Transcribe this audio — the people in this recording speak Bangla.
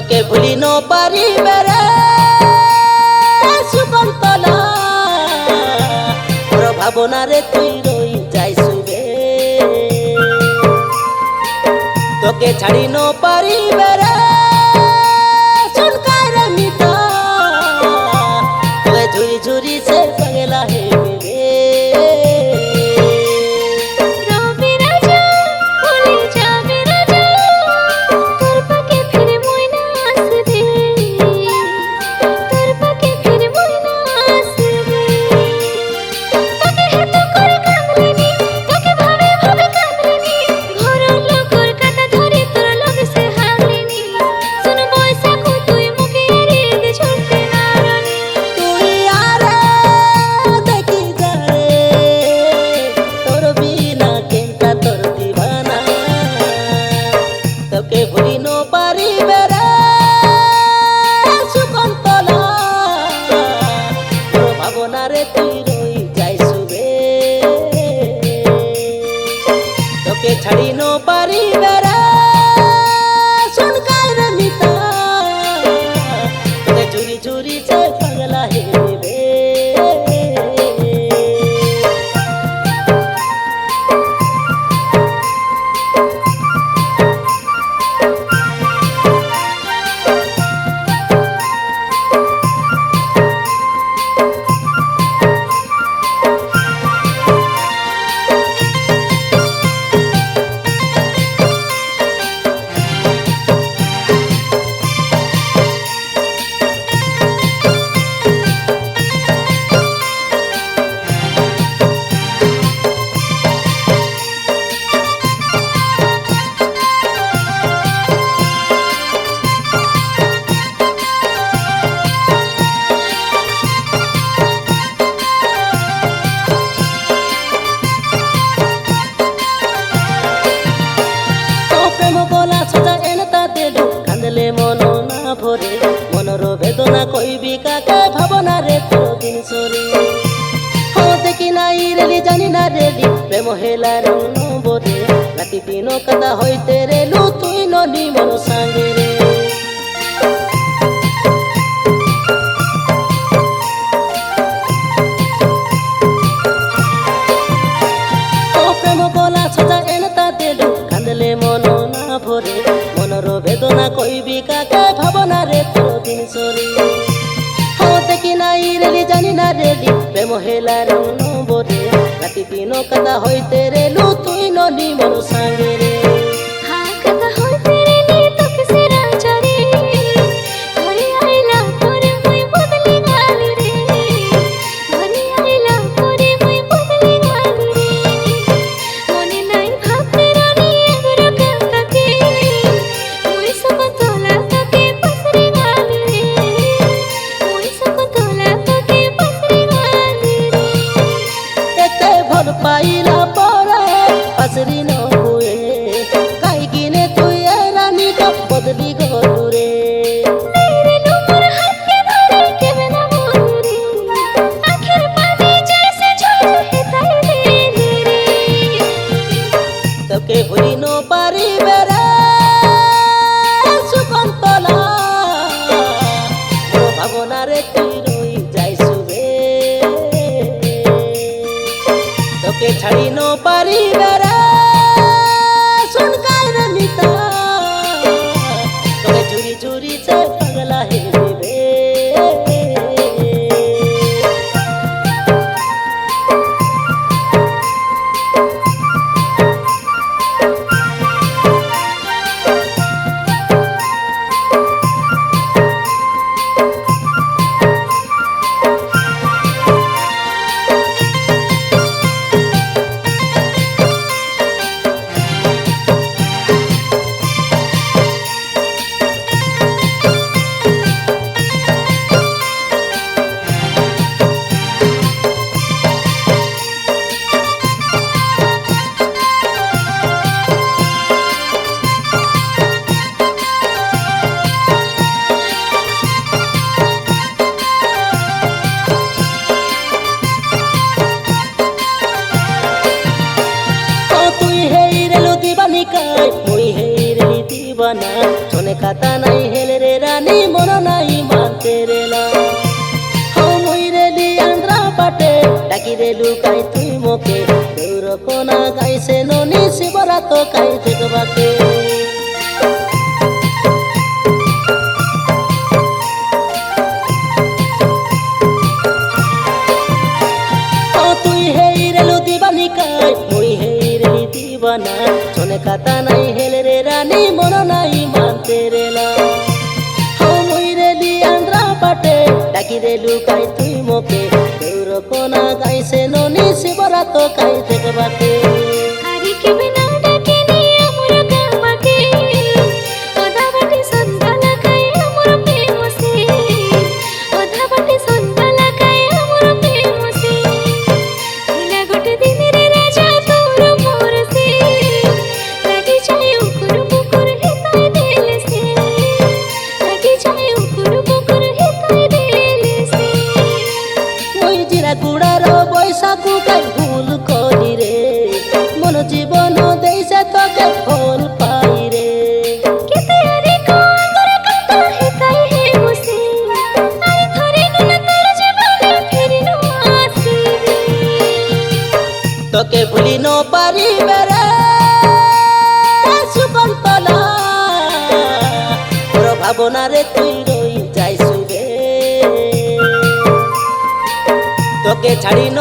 তোকে ভুলি ন পারিবে রে সুকন্তলা তোর ভাবনারে তুই রই যাই শুবে তোকে ছাড়ি ন পারিবে রে সুনকার মিতা তোকে ঝুরি ঝুরি সে পাগলা হে তোকে ভুলি ন পারিবে রে সুকন্তলা তোর ভাবনারে তুই রই যাই শুবে তোকে ছাড়ি ন পারিবে রে সুনকার মিতা তোকে ঝুরি ঝুরি সে পাগলা হেবে মন না ভরে মনর বেদনা কইবি কাকে ভাবনা রে তোর দিন সরে দেখি নাই রেলি জানি না রেলি প্রেম হেলা রং নম্বরে রাতি দিন কথা হইতে রেলু তুই ননি মন সাঙ্গে রে প্রেম বলা সজা এনতা দেলু কান্দলে মন না ভরে মনর বেদনা কইবি কাকে ভাবনা রে তোর দিন সরে দেখি নাই রেলি জানি না রেলি প্রেম হেলা রং নম্বরে রাতি দিন কথা হইতে রেলু তুই ননি মন সাঙ্গে রে পাইলা পরে পাশরি ন হুয়ে কাই গিনে তুই রানী তো বদলি গরে তোকে ভুলি ন পারিবে রে সুকন্তলা তোর ভাবনারে তুই রই যাই শুবে তোকে ছাড়ি ন পারিবে রে সুনকার মিতা তোকে ঝুরি ঝুরি সে পাগলা হেবে দিবানা চনে খাতা নাই হেলে রে রানী মন নাই মানতে রেলা মুই রেলি আন্দ্রা পাটে ডাকি রে লুকাই তুই মোকে দৌর কোনা গাইছে ননি শিবরাত কাই দেখবাকে তুই হেই রেলু দিবানি কাই মুই হেই রেলি দিবানা চনে খাতা নাই হেলে রে রানী মন নাই মানতে রেলা মুই রেলি আন্দ্রা পাটে ডাকি রে লুকাই তুই মোকে দৌর কোনা গাইছে ননি শিবরাত কাই দেখবাকে আরে কেবে না ডাকে নি আমর গামাকে ওদা বাটি সন্ধ্যা লাগাই আমর প্রেমসে ওদা বাটি সন্ধ্যা লাগাই আমর প্রেমসে দিলা গোটে দিন রে রাজা তোর মোরসে লাগি যায় উকুর বুকুর হেতাই দেলসে লাগি যায় উকুর বুকুর হেতাই দেলসে ওই জিরা গুড়ার বৈশাখু কাই ভুল করি রে মন জীবন দেইছে তোকে ফল পাই রে কেতে আরে কোগর কাটা হেতাই হে বসে আরে ধরে না তোর জীবনে ফেরি নো আসিবে তোকে ভুলি ন পারিবে রে সুকন্তলা তোর ভাবনা রে তুই রই যাইছু রে তোকে ছাড়ি ন